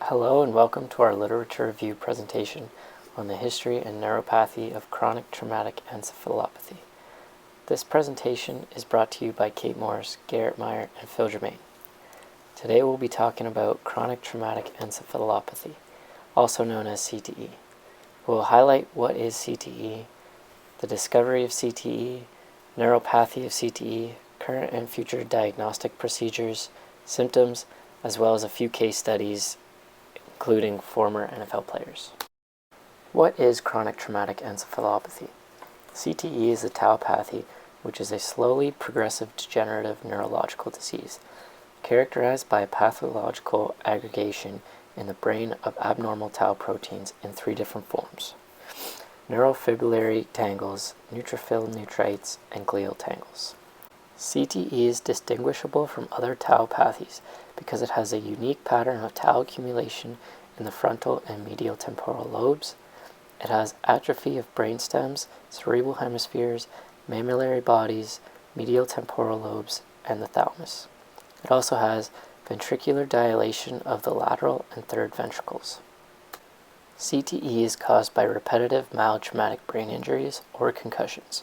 Hello and welcome to our literature review presentation on the history and neuropathy of chronic traumatic encephalopathy. This presentation is brought to you by Kate Morris, Garrett Meyer, and Phil Germain. Today we'll be talking about chronic traumatic encephalopathy, also known as CTE. We'll highlight what is CTE, the discovery of CTE, neuropathy of CTE, current and future diagnostic procedures, symptoms, as well as a few case studies including former NFL players. What is chronic traumatic encephalopathy? CTE is a tauopathy, which is a slowly progressive degenerative neurological disease characterized by a pathological aggregation in the brain of abnormal tau proteins in three different forms: neurofibrillary tangles, neutrophil nucleates, and glial tangles. CTE is distinguishable from other tauopathies because it has a unique pattern of tau accumulation in the frontal and medial temporal lobes. It has atrophy of brainstems, cerebral hemispheres, mammillary bodies, medial temporal lobes, and the thalamus. It also has ventricular dilation of the lateral and third ventricles. CTE is caused by repetitive mild traumatic brain injuries or concussions.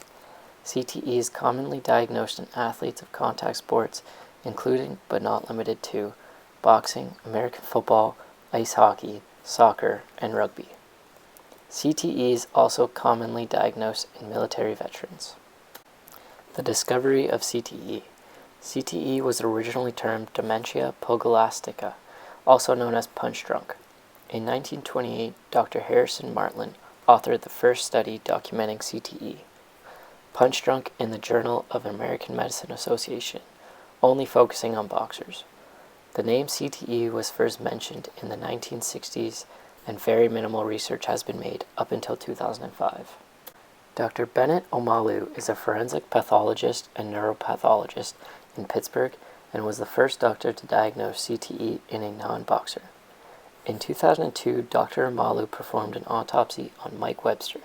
CTE is commonly diagnosed in athletes of contact sports, including but not limited to boxing, American football, ice hockey, soccer, and rugby. CTE is also commonly diagnosed in military veterans. The discovery of CTE. CTE was originally termed dementia pugilistica, also known as punch drunk. In 1928, Dr. Harrison Martland authored the first study documenting CTE, Punch Drunk, in the Journal of American Medicine Association, only focusing on boxers. The name CTE was first mentioned in the 1960s, and very minimal research has been made up until 2005. Dr. Bennett Omalu is a forensic pathologist and neuropathologist in Pittsburgh and was the first doctor to diagnose CTE in a non-boxer. In 2002, Dr. Omalu performed an autopsy on Mike Webster,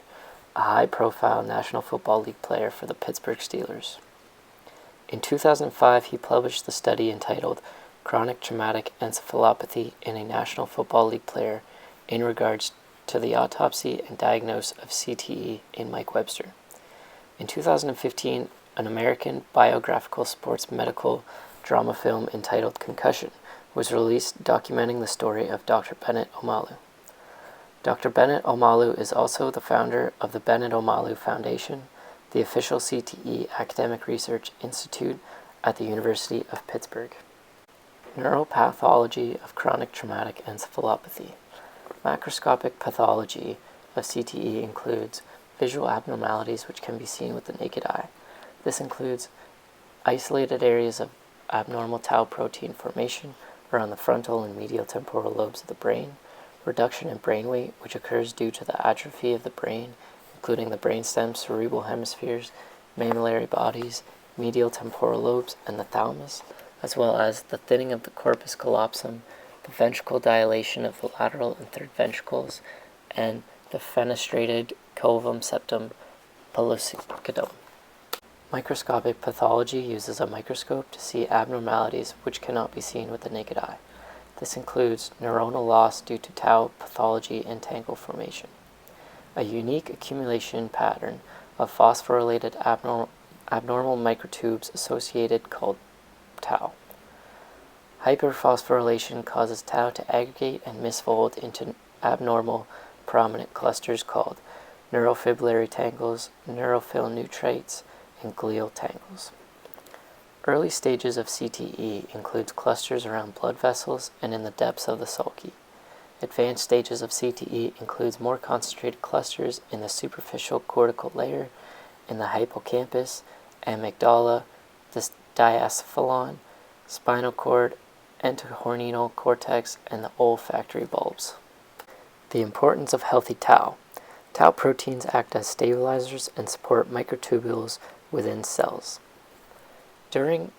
a high-profile National Football League player for the Pittsburgh Steelers. In 2005, he published the study entitled Chronic Traumatic Encephalopathy in a National Football League Player in regards to the autopsy and diagnosis of CTE in Mike Webster. In 2015, an American biographical sports medical drama film entitled Concussion was released documenting the story of Dr. Bennett Omalu. Dr. Bennett Omalu is also the founder of the Bennett Omalu Foundation, the official CTE academic research institute at the University of Pittsburgh. Neuropathology of chronic traumatic encephalopathy. Macroscopic pathology of CTE includes visual abnormalities which can be seen with the naked eye. This includes isolated areas of abnormal tau protein formation around the frontal and medial temporal lobes of the brain, reduction in brain weight, which occurs due to the atrophy of the brain, including the brainstem, cerebral hemispheres, mammillary bodies, medial temporal lobes, and the thalamus, as well as the thinning of the corpus callosum, the ventricle dilation of the lateral and third ventricles, and the fenestrated covum septum pellucidum. Microscopic pathology uses a microscope to see abnormalities which cannot be seen with the naked eye. This includes neuronal loss due to tau pathology and tangle formation, a unique accumulation pattern of phosphorylated abnormal microtubes associated called tau. Hyperphosphorylation causes tau to aggregate and misfold into abnormal prominent clusters called neurofibrillary tangles, neutrophil nucleates, and glial tangles. Early stages of CTE includes clusters around blood vessels and in the depths of the sulci. Advanced stages of CTE includes more concentrated clusters in the superficial cortical layer, in the hippocampus, amygdala, the diencephalon, spinal cord, entorhinal cortex, and the olfactory bulbs. The importance of healthy tau. Tau proteins act as stabilizers and support microtubules within cells. During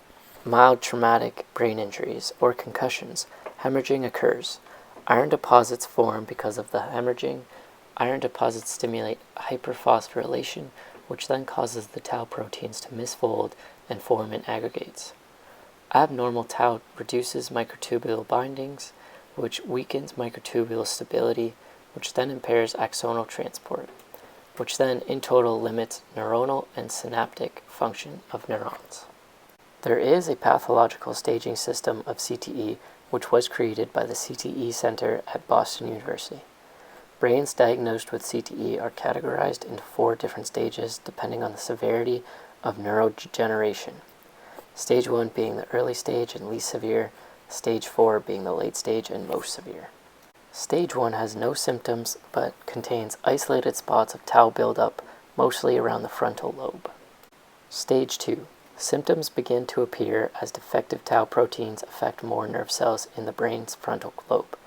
mild traumatic brain injuries or concussions, hemorrhaging occurs. Iron deposits form because of the hemorrhaging. Iron deposits stimulate hyperphosphorylation, which then causes the tau proteins to misfold and form in aggregates. Abnormal tau reduces microtubule bindings, which weakens microtubule stability, which then impairs axonal transport, which then in total limits neuronal and synaptic function of neurons. There is a pathological staging system of CTE which was created by the CTE Center at Boston University. Brains diagnosed with CTE are categorized into 4 different stages depending on the severity of neurodegeneration. Stage 1 being the early stage and least severe, Stage 4 being the late stage and most severe. Stage 1 has no symptoms but contains isolated spots of tau buildup, mostly around the frontal lobe. Stage 2. Symptoms begin to appear as defective tau proteins affect more nerve cells in the brain's frontal lobe.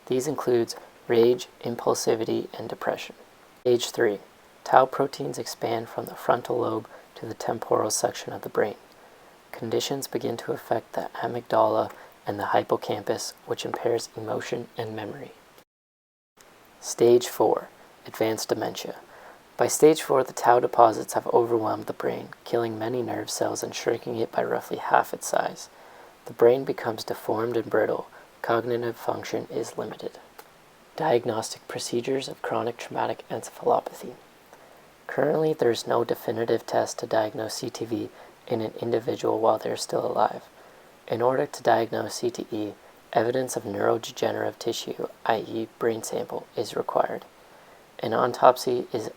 These include rage, impulsivity, and depression. Stage 3. Tau proteins expand from the frontal lobe to the temporal section of the brain. Conditions begin to affect the amygdala and the hippocampus, which impairs emotion and memory. Stage 4. Advanced dementia. By stage 4, the tau deposits have overwhelmed the brain, killing many nerve cells and shrinking it by roughly half its size. The brain becomes deformed and brittle. Cognitive function is limited. Diagnostic procedures of chronic traumatic encephalopathy. Currently, there is no definitive test to diagnose CTV in an individual while they are still alive. In order to diagnose CTE, evidence of neurodegenerative tissue, i.e. brain sample, is required. An autopsy is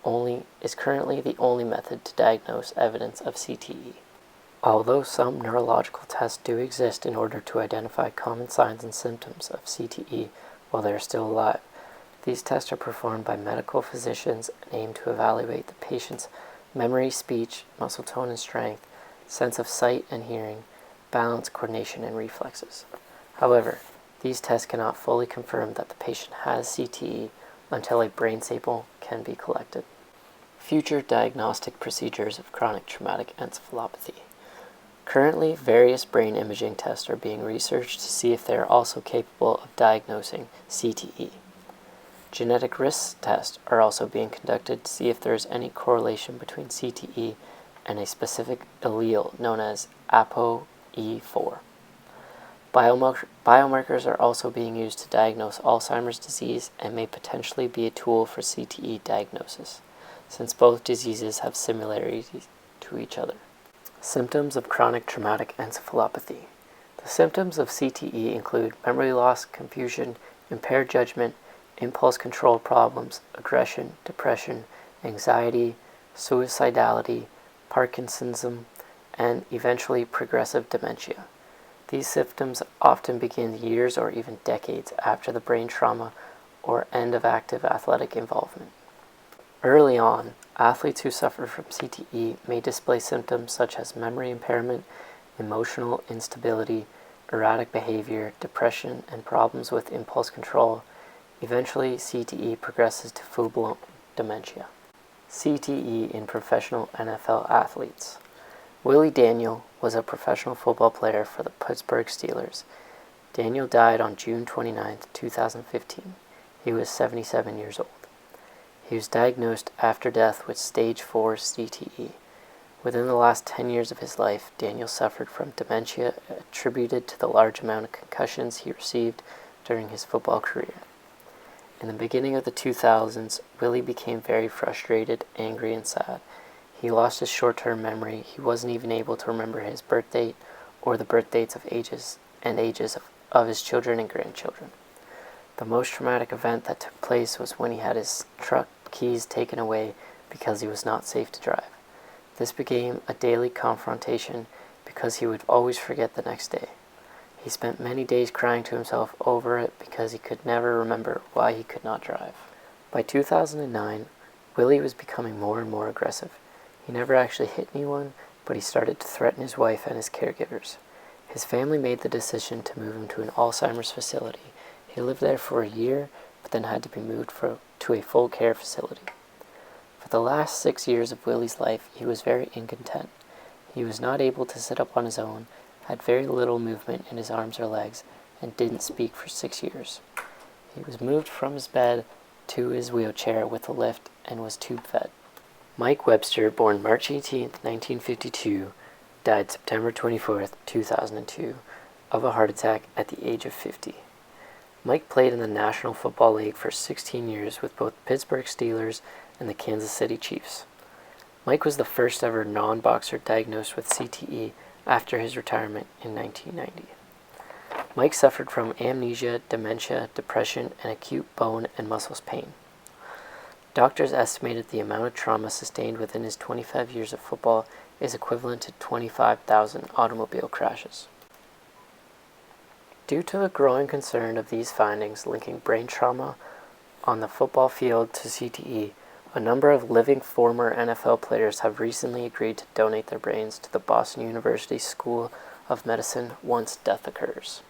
currently the only method to diagnose evidence of CTE. Although some neurological tests do exist in order to identify common signs and symptoms of CTE while they are still alive, these tests are performed by medical physicians and aim to evaluate the patient's memory, speech, muscle tone and strength, sense of sight and hearing, balance, coordination, and reflexes. However, these tests cannot fully confirm that the patient has CTE until a brain sample can be collected. Future diagnostic procedures of chronic traumatic encephalopathy. Currently, various brain imaging tests are being researched to see if they are also capable of diagnosing CTE. Genetic risk tests are also being conducted to see if there is any correlation between CTE and a specific allele known as ApoE4. Biomarkers are also being used to diagnose Alzheimer's disease and may potentially be a tool for CTE diagnosis, since both diseases have similarities to each other. Symptoms of chronic traumatic encephalopathy. The symptoms of CTE include memory loss, confusion, impaired judgment, impulse control problems, aggression, depression, anxiety, suicidality, Parkinsonism, and eventually progressive dementia. These symptoms often begin years or even decades after the brain trauma or end of active athletic involvement. Early on, athletes who suffer from CTE may display symptoms such as memory impairment, emotional instability, erratic behavior, depression, and problems with impulse control. Eventually, CTE progresses to full-blown dementia. CTE in professional NFL athletes. Willie Daniel was a professional football player for the Pittsburgh Steelers. Daniel died on June 29, 2015. He was 77 years old. He was diagnosed after death with stage 4 CTE. Within the last 10 years of his life, Daniel suffered from dementia attributed to the large amount of concussions he received during his football career. In the beginning of the 2000s, Willie became very frustrated, angry, and sad. He lost his short-term memory. He wasn't even able to remember his birth date or the birth dates of ages of his children and grandchildren. The most traumatic event that took place was when he had his truck keys taken away because he was not safe to drive. This became a daily confrontation because he would always forget the next day. He spent many days crying to himself over it because he could never remember why he could not drive. By 2009, Willie was becoming more and more aggressive. He never actually hit anyone, but he started to threaten his wife and his caregivers. His family made the decision to move him to an Alzheimer's facility. He lived there for a year, but then had to be moved to a full care facility. For the last 6 years of Willie's life, he was very incontent. He was not able to sit up on his own, had very little movement in his arms or legs, and didn't speak for 6 years. He was moved from his bed to his wheelchair with a lift and was tube-fed. Mike Webster, born March 18, 1952, died September 24, 2002, of a heart attack at the age of 50. Mike played in the National Football League for 16 years with both the Pittsburgh Steelers and the Kansas City Chiefs. Mike was the first ever non-boxer diagnosed with CTE after his retirement in 1990. Mike suffered from amnesia, dementia, depression, and acute bone and muscles pain. Doctors estimated the amount of trauma sustained within his 25 years of football is equivalent to 25,000 automobile crashes. Due to the growing concern of these findings linking brain trauma on the football field to CTE, a number of living former NFL players have recently agreed to donate their brains to the Boston University School of Medicine once death occurs.